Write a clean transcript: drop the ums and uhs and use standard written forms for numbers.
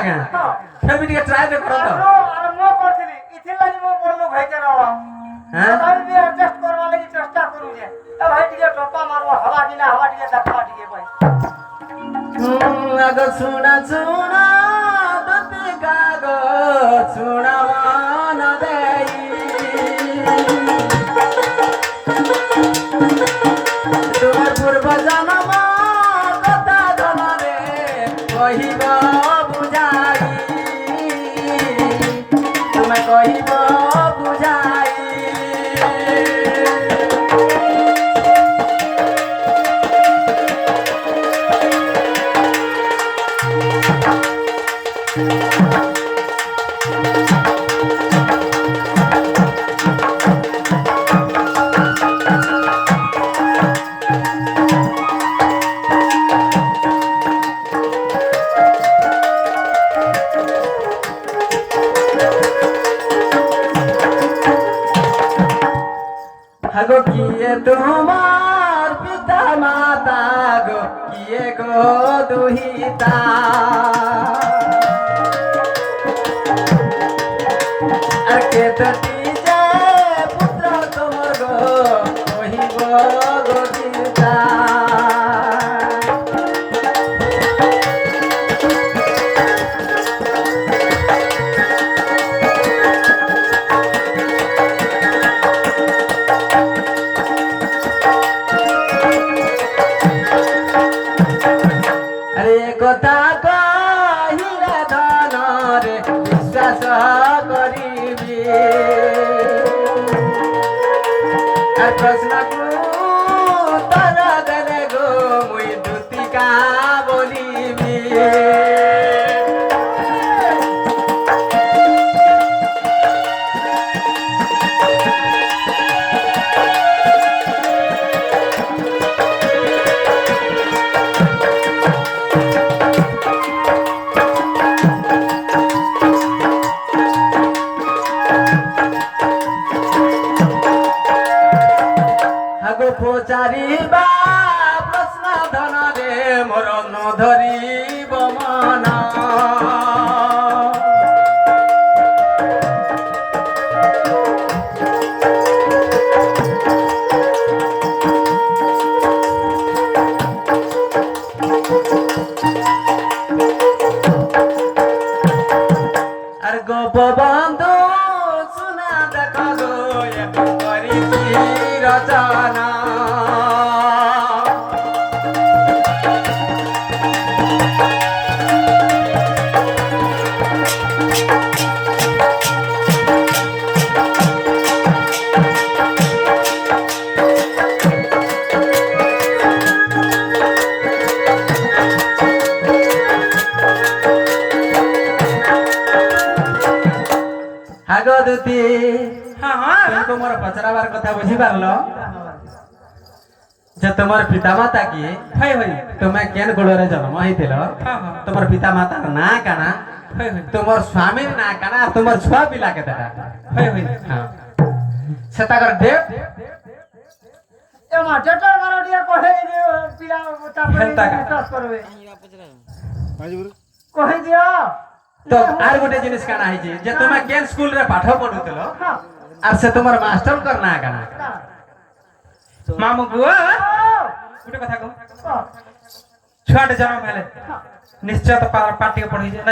के फिर भी ଟିକେ ट्राई करो तो अरे मो करथिली इथि लागि मो बोललो भाई के रहो हैं भाई भी एडजस्ट करवा लागि चेष्टा करू जे ए भाई ଟିକେ टप्पा मारबो हवा ଟିକେ देखवा ଟିକେ भाई आगो सुना सुना दते गागो सुना मान देई तुम्हार पूर्व जन्म कथा धनरे कहिब बुझाई तुम्हें कहिब बुझाई गो किए तुम्हार पिता माता गो किए गो दुहिता के तटी जाए पुत्र तुमर गो वही गो गीता কথা কহিলে ধনরে বিশ্বাস করিবি আর প্রশ্নকু উত্তর দেলে গো মুই দুতিকা বলিবি পচারিবা প্রশ্ন ধনরে মোর নধরিব মন আর গোপবন্ধু শুনা দেখ গো করিছি রচনা আগদতি हां हां तुमको मोर पचराबार कथा बुझी पारलो जे तुम्हार पिता माता की हाय हाय तुम्हें केन गोड़े जन्म होइतिलो हां हां तुम्हार पिता माता ना काना हाय हाय तुम्हार स्वामी ना काना तुम्हार छुआ पिला के देता हाय हाय हां सेता कर डेट ए मा जटर मारो दिया कहे जे पिया तापर हेंता का। टच करबे कहे दिया तो आर गोटे जिनिस काना है जे तुम्हें केन स्कूल रे पाठ पढुतिलो हां आर से तुम्हार मास्टर करना काना मामू बुआ गुटे कथा को छुआटे जन्म हेले निश्चय तो पार्टी के पढ़ी